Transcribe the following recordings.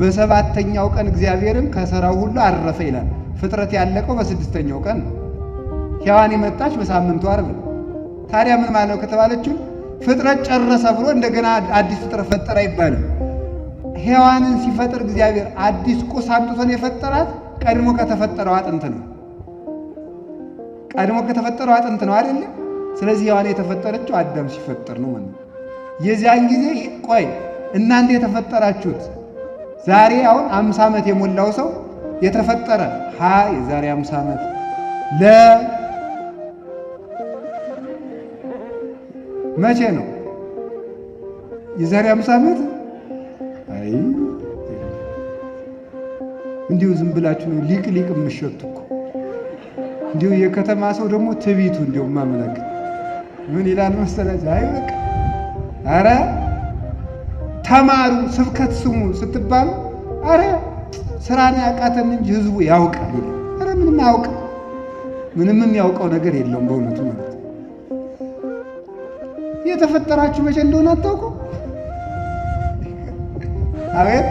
በሰባተኛው ቀን እግዚአብሔርም ከሥራው ሁሉ አረፈ ይላል። ፍጥረት ያለቀው በስድስተኛው ቀን ነው። ሔዋን የመጣች በሳምንቱ ዓርብ ነው። ታዲያ ምን ማለት ነው ከተባለችው ፍጥረት ጨረሰ ብሎ እንደገና አዲስ ፍጥረት ፈጠረ አይባልም። ሔዋንን ሲፈጥር እግዚአብሔር አዲስ ቁስ አምጥቶን የፈጠራት ቀድሞ ከተፈጠረው አጥንት ነው። ቀድሞ ከተፈጠረው አጥንት ነው አይደል? ስለዚህ ሔዋን የተፈጠረችው አዳም ሲፈጠር ነው ማለት ነው። የዚያን ጊዜ ቆይ እናንተ የተፈጠራችሁት ዛሬ አሁን 50 ዓመት የሞላው ሰው የተፈጠረ የዛሬ 50 ዓመት መቼ ነው? የዛሬ 50 ዓመት አይ እንዲሁ ዝም ብላችሁ ነው ሊቅ የምትሸቱ እኮ። እንዲሁ የከተማ ሰው ደግሞ ትቢቱ እንዲሁ ማመለክ ምን ይላል መሰለህ? አይ በቃ አረ ተማሩ ስብከት ስሙ ስትባሉ አረ ስራን ያቃተን እንጂ ህዝቡ ያውቃል ይላል። አረ ምንም ያውቃል፣ ምንም የሚያውቀው ነገር የለውም በእውነቱ ማለት ነው። የተፈጠራችሁ መቼ እንደሆነ አታውቁ? አቤት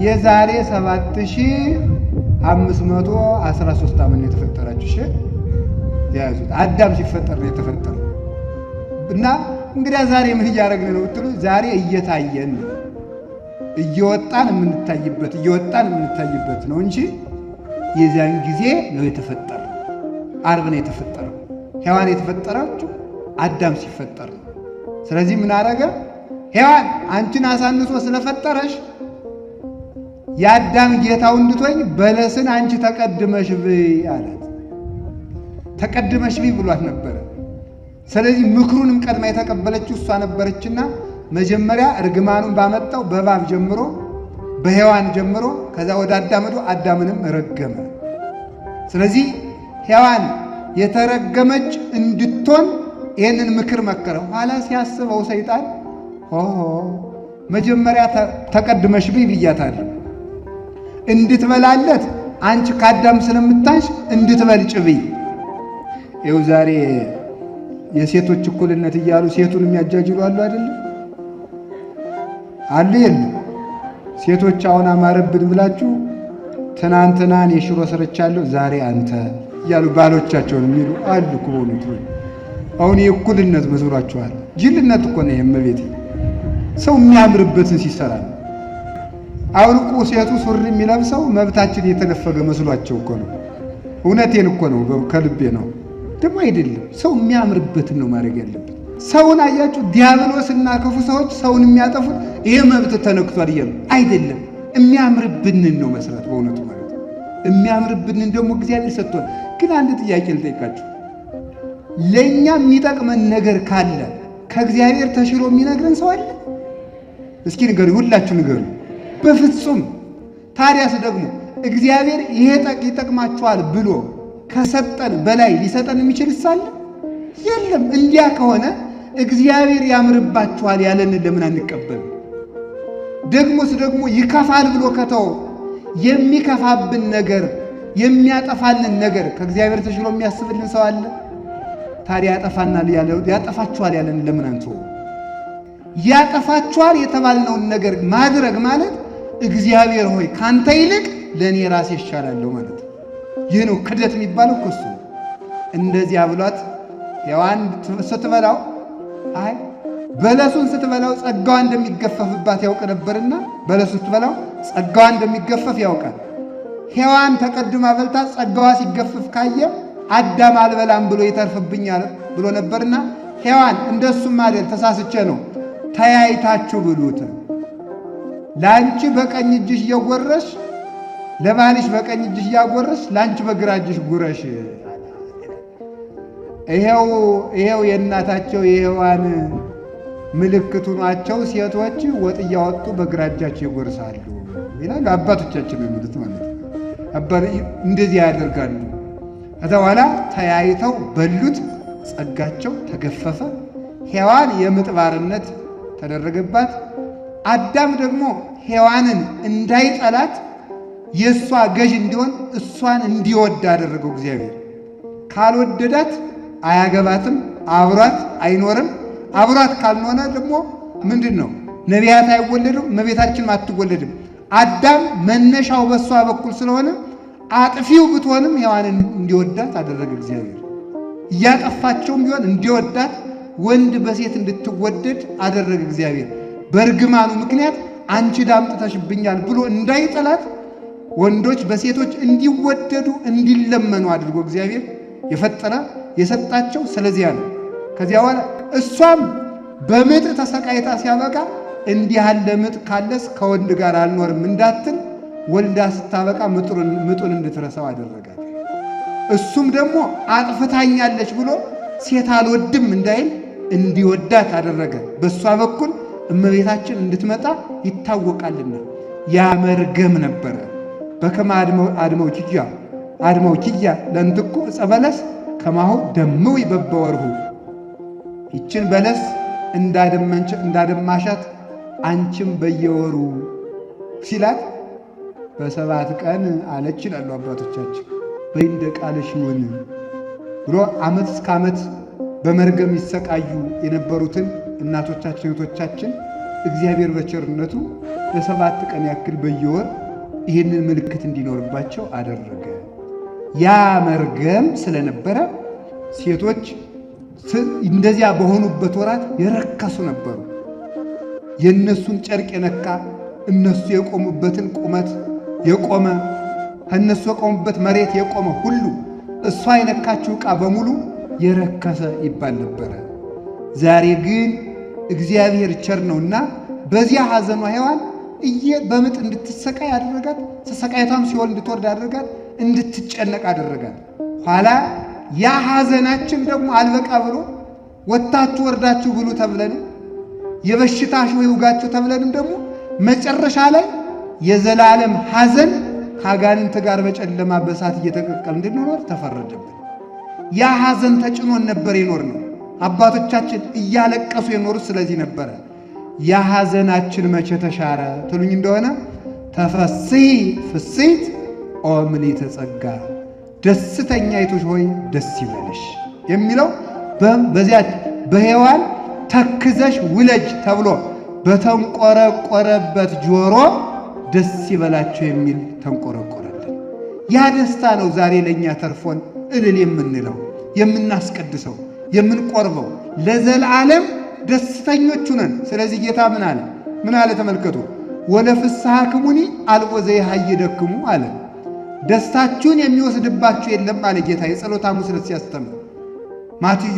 የዛሬ 7513 ዓመት ነው የተፈጠራችሁ። እሺ ያዙት። አዳም ሲፈጠር ነው የተፈጠረው። እና እንግዲያ ዛሬ ምን እያደረግን ነው ብትሉ ዛሬ እየታየን ነው፣ እየወጣን የምንታይበት ነው እንጂ የዚያን ጊዜ ነው የተፈጠረው። ዓርብ ነው የተፈጠረው። ሔዋን የተፈጠረችው አዳም ሲፈጠር ነው። ስለዚህ ምን አደረገ? ሔዋን አንቺን አሳንሶ ስለፈጠረሽ የአዳም ጌታው እንድትሆኝ በለስን አንቺ ተቀድመሽ ብይ አላት። ተቀድመሽ ብይ ብሏት ነበረ። ስለዚህ ምክሩንም ቀድማ የተቀበለችው እሷ ነበረችና መጀመሪያ እርግማኑን ባመጣው በእባብ ጀምሮ በሔዋን ጀምሮ ከዛ ወደ አዳም ሄዶ አዳምንም ረገመ። ስለዚህ ሔዋን የተረገመች እንድትሆን ይህንን ምክር መከረ። ኋላ ሲያስበው ሰይጣን መጀመሪያ ተቀድመሽ ብይ ብያታለሁ፣ እንድትበላለት አንቺ ከአዳም ስለምታንሽ እንድትበልጭ ብይ። ይኸው ዛሬ የሴቶች እኩልነት እያሉ ሴቱን የሚያጃጅሉ አሉ አይደለም? አሉ የለም? ሴቶች አሁን አማረብን ብላችሁ ትናንትናን የሽሮ ሰርቻለሁ ዛሬ አንተ እያሉ ባሎቻቸውን የሚሉ አሉ እኮ በእውነቱ። አሁን የእኩልነት መስሏችኋል? ጅልነት እኮ ነው የመቤቴ። ሰው የሚያምርበትን ሲሰራ ነው። አሁን እኮ ሴቱ ሱሪ የሚለብሰው መብታችን የተነፈገ መስሏቸው እኮ ነው። እውነቴን እኮ ነው፣ ከልቤ ነው። ደግሞ አይደለም። ሰው የሚያምርበትን ነው ማድረግ ያለበት። ሰውን አያችሁ፣ ዲያብሎስና ክፉ ሰዎች ሰውን የሚያጠፉት ይሄ መብት ተነክቷል እያሉ አይደለም። የሚያምርብንን ነው መስራት በእውነቱ ማለት ነው። የሚያምርብንን ደግሞ እግዚአብሔር ሰጥቷል። ግን አንድ ጥያቄ ልጠይቃችሁ። ለእኛ የሚጠቅመን ነገር ካለ ከእግዚአብሔር ተሽሎ የሚነግረን ሰው አለ? እስኪ ንገሩ፣ ሁላችሁ ንገሩ። በፍጹም። ታዲያስ ደግሞ እግዚአብሔር ይሄ ይጠቅማችኋል ብሎ ከሰጠን በላይ ሊሰጠን የሚችል ሳለ የለም። እንዲያ ከሆነ እግዚአብሔር ያምርባችኋል ያለንን ለምን አንቀበል? ደግሞስ ደግሞ ይከፋል ብሎ ከተው የሚከፋብን ነገር የሚያጠፋልን ነገር ከእግዚአብሔር ተሽሎ የሚያስብልን ሰው አለ? ታዲያ ያጠፋችኋል ያለንን ለምን አንተው? ያጠፋችኋል የተባልነውን ነገር ማድረግ ማለት እግዚአብሔር ሆይ ካንተ ይልቅ ለእኔ ራሴ ይሻላለሁ ማለት ነው። ይህ ነው ክደት የሚባለው እኮ እሱ። እንደዚያ ብሏት ሔዋን ስትበላው በለሱን ስትበላው ጸጋዋ እንደሚገፈፍባት ያውቅ ነበርና በለሱን ስትበላው ጸጋዋ እንደሚገፈፍ ያውቃል። ሔዋን ተቀድማ በልታ ጸጋዋ ሲገፈፍ ካየ አዳም አልበላም ብሎ ይተርፍብኛል ብሎ ነበርና ሔዋን እንደሱም አይደል ተሳስቼ ነው ተያይታችሁ ብሉት፣ ላንቺ በቀኝ እጅሽ እየጎረሽ ለባልሽ በቀኝ እጅሽ እያጎረሽ ላንቺ በግራ እጅሽ ጉረሽ። ይሄው የእናታቸው የሔዋን ምልክቱ ናቸው። ሴቶች ወጥ እያወጡ በግራ እጃቸው ይጎርሳሉ ይላሉ አባቶቻችን የሚሉት ማለት ነው። እንደዚህ ያደርጋሉ። ከዛ በኋላ ተያይተው በሉት፣ ጸጋቸው ተገፈፈ። ሔዋን የምጥ ባርነት ተደረገባት። አዳም ደግሞ ሔዋንን እንዳይጠላት የእሷ ገዥ እንዲሆን እሷን እንዲወድ አደረገው እግዚአብሔር። ካልወደዳት አያገባትም፣ አብሯት አይኖርም። አብሯት ካልሆነ ደግሞ ምንድን ነው ነቢያት አይወለዱም፣ እመቤታችንም አትወለድም። አዳም መነሻው በሷ በኩል ስለሆነ አጥፊው ብትሆንም ሔዋንን እንዲወዳት አደረገ እግዚአብሔር። እያጠፋቸውም ቢሆን እንዲወዳት ወንድ በሴት እንድትወደድ አደረገ እግዚአብሔር። በእርግማኑ ምክንያት አንቺ ዳምጥተሽብኛል ብሎ እንዳይጠላት ወንዶች በሴቶች እንዲወደዱ እንዲለመኑ አድርጎ እግዚአብሔር የፈጠረ የሰጣቸው ስለዚያ ነው። ከዚያ በኋላ እሷም በምጥ ተሰቃይታ ሲያበቃ እንዲህ ያለ ምጥ ካለስ ከወንድ ጋር አልኖርም እንዳትል ወልዳ ስታበቃ ምጡን እንድትረሳው አደረጋት። እሱም ደግሞ አጥፍታኛለች ብሎ ሴት አልወድም እንዳይል እንዲወዳት አደረገ። በእሷ በኩል እመቤታችን እንድትመጣ ይታወቃልና ያ መርገም ነበረ። በከመ አድመው ኪያ ለእንትኩ ዕፀ በለስ ከማሁ ደምዊ በበወርሁ። ይችን በለስ እንዳደማሻት አንቺም በየወሩ ሲላት በ7 ቀን አለች ይላሉ አባቶቻችን። በይ እንደ ቃልሽ ይሁን ብሎ ዓመት እስከ ዓመት በመርገም ይሰቃዩ የነበሩትን እናቶቻችን እህቶቻችን እግዚአብሔር በቸርነቱ ለ7 ቀን ያክል በየወር ይህንን ምልክት እንዲኖርባቸው አደረገ። ያ መርገም ስለነበረ ሴቶች እንደዚያ በሆኑበት ወራት የረከሱ ነበሩ። የእነሱን ጨርቅ የነካ እነሱ የቆሙበትን ቁመት የቆመ እነሱ የቆሙበት መሬት የቆመ ሁሉ እሷ የነካችው ዕቃ በሙሉ የረከሰ ይባል ነበረ። ዛሬ ግን እግዚአብሔር ቸር ነውና በዚያ ሐዘኗ ሔዋን በምጥ እንድትሰቃይ አደረጋት። ተሰቃይቷም ሲኦል እንድትወርድ አደረጋት። እንድትጨነቅ አደረጋት። ኋላ ያ ሐዘናችን ደግሞ አልበቃ ብሎ ወጥታችሁ ወርዳችሁ ብሉ ተብለን የበሽታሽ ይውጋችሁ ተብለንም ደግሞ መጨረሻ ላይ የዘላለም ሐዘን ከአጋንንት ጋር በጨለማ በእሳት እየተቀቀል እንድንኖር ተፈረደብን። ያ ሐዘን ተጭኖን ነበር የኖር ነው። አባቶቻችን እያለቀሱ የኖሩት ስለዚህ ነበረ። ያ ሐዘናችን መቼ ተሻረ ትሉኝ እንደሆነ ተፈሥሒ ፍሥሕት ኦ ምልዕተ ጸጋ፣ ደስተኛይቱ ሆይ ደስ ይበልሽ የሚለው በዚያ በሔዋን ተክዘሽ ውለጅ ተብሎ በተንቆረቆረበት ጆሮ ደስ ይበላቸው የሚል ተንቆረቆረልን። ያ ደስታ ነው ዛሬ ለእኛ ተርፎን እልል የምንለው የምናስቀድሰው የምንቆርበው ለዘላለም ደስተኞቹ ነን። ስለዚህ ጌታ ምን አለ ተመልከቱ። ወለፍስሐክሙኒ አልቦ ዘይሃይደክሙ አለ። ደስታችሁን የሚወስድባችሁ የለም አለ ጌታ የጸሎተ ሐሙስ ዕለት ሲያስተምር።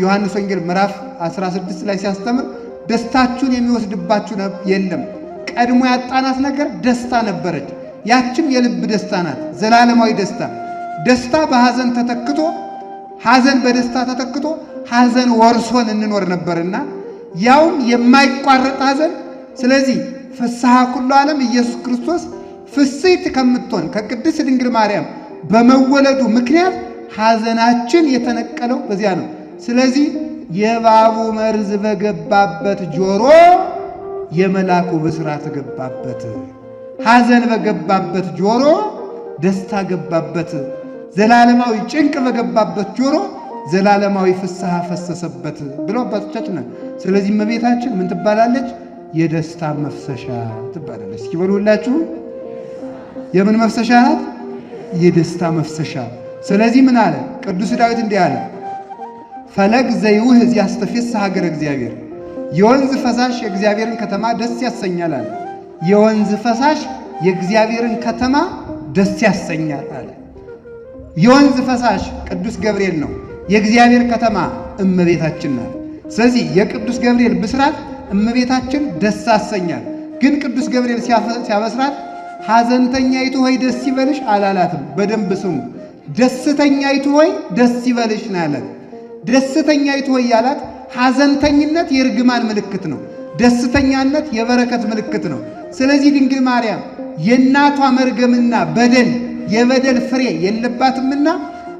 ዮሐንስ ወንጌል ምዕራፍ 16 ላይ ሲያስተምር ደስታችሁን የሚወስድባችሁ የለም። ቀድሞ ያጣናት ነገር ደስታ ነበረች። ያችም የልብ ደስታ ናት፣ ዘላለማዊ ደስታ። ደስታ በሐዘን ተተክቶ ሐዘን በደስታ ተተክቶ ሐዘን ወርሶን እንኖር ነበርና ያውም የማይቋረጥ ሐዘን። ስለዚህ ፍስሐ ኩሉ ዓለም ኢየሱስ ክርስቶስ ፍሥሕት ከምትሆን ከቅድስት ድንግል ማርያም በመወለዱ ምክንያት ሐዘናችን የተነቀለው በዚያ ነው። ስለዚህ የእባቡ መርዝ በገባበት ጆሮ የመልአኩ ብስራት ገባበት። ሐዘን በገባበት ጆሮ ደስታ ገባበት። ዘላለማዊ ጭንቅ በገባበት ጆሮ ዘላለማዊ ፍስሐ ፈሰሰበት ብለው አባቶቻችን ነው። ስለዚህ እመቤታችን ምን ትባላለች? የደስታ መፍሰሻ ትባላለች። እስኪ በሉ ሁላችሁ የምን መፍሰሻ ናት? የደስታ መፍሰሻ። ስለዚህ ምን አለ ቅዱስ ዳዊት? እንዲህ አለ፣ ፈለግ ዘይውህዝ ያስተፌስሕ ሀገረ እግዚአብሔር፣ የወንዝ ፈሳሽ የእግዚአብሔርን ከተማ ደስ ያሰኛል አለ። የወንዝ ፈሳሽ የእግዚአብሔርን ከተማ ደስ ያሰኛል አለ። የወንዝ ፈሳሽ ቅዱስ ገብርኤል ነው። የእግዚአብሔር ከተማ እመቤታችን ናት። ስለዚህ የቅዱስ ገብርኤል ብስራት እመቤታችን ደስ ያሰኛል። ግን ቅዱስ ገብርኤል ሲያበስራት ሐዘንተኛይቱ ሆይ ደስ ይበልሽ አላላትም። በደንብ ስሙ። ደስተኛይቱ ሆይ ደስ ይበልሽ ነው ያላት። ደስተኛይቱ ሆይ ያላት ሐዘንተኝነት የርግማን ምልክት ነው። ደስተኛነት የበረከት ምልክት ነው። ስለዚህ ድንግል ማርያም የእናቷ መርገምና በደል የበደል ፍሬ የለባትምና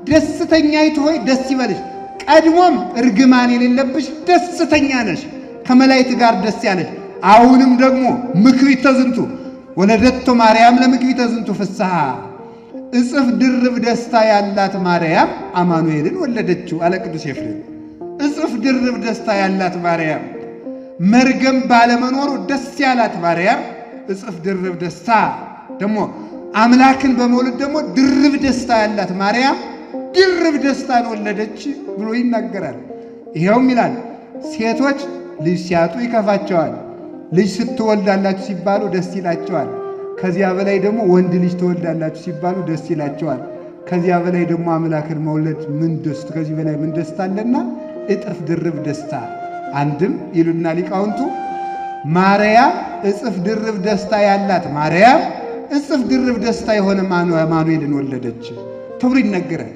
ደስተኛይቱ ሆይ ደስ ይበልሽ። ቀድሞም እርግማን የሌለብሽ ደስተኛ ነሽ፣ ከመላእክት ጋር ደስ ያለሽ። አሁንም ደግሞ ምክቢተ ዝንቱ ወለደቶ ማርያም ለምክቢተ ዝንቱ ፍስሐ፣ እጽፍ ድርብ ደስታ ያላት ማርያም አማኑኤልን ወለደችው አለ ቅዱስ ኤፍሬም። እጽፍ ድርብ ደስታ ያላት ማርያም መርገም ባለመኖሩ ደስ ያላት ማርያም እጥፍ ድርብ ደስታ ደግሞ አምላክን በመውለድ ደግሞ ድርብ ደስታ ያላት ማርያም ድርብ ደስታን ወለደች ብሎ ይናገራል። ይሄውም ይላል ሴቶች ልጅ ሲያጡ ይከፋቸዋል፣ ልጅ ስትወልዳላችሁ ሲባሉ ደስ ይላቸዋል። ከዚያ በላይ ደግሞ ወንድ ልጅ ትወልዳላችሁ ሲባሉ ደስ ይላቸዋል። ከዚያ በላይ ደግሞ አምላክን መውለድ ምን ደስታ ከዚህ በላይ ምን ደስታ አለና እጥፍ ድርብ ደስታ። አንድም ይሉና ሊቃውንቱ ማርያም እጥፍ ድርብ ደስታ ያላት ማርያም እጥፍ ድርብ ደስታ የሆነ አማኑኤልን ወለደች ተብሎ ይነገራል።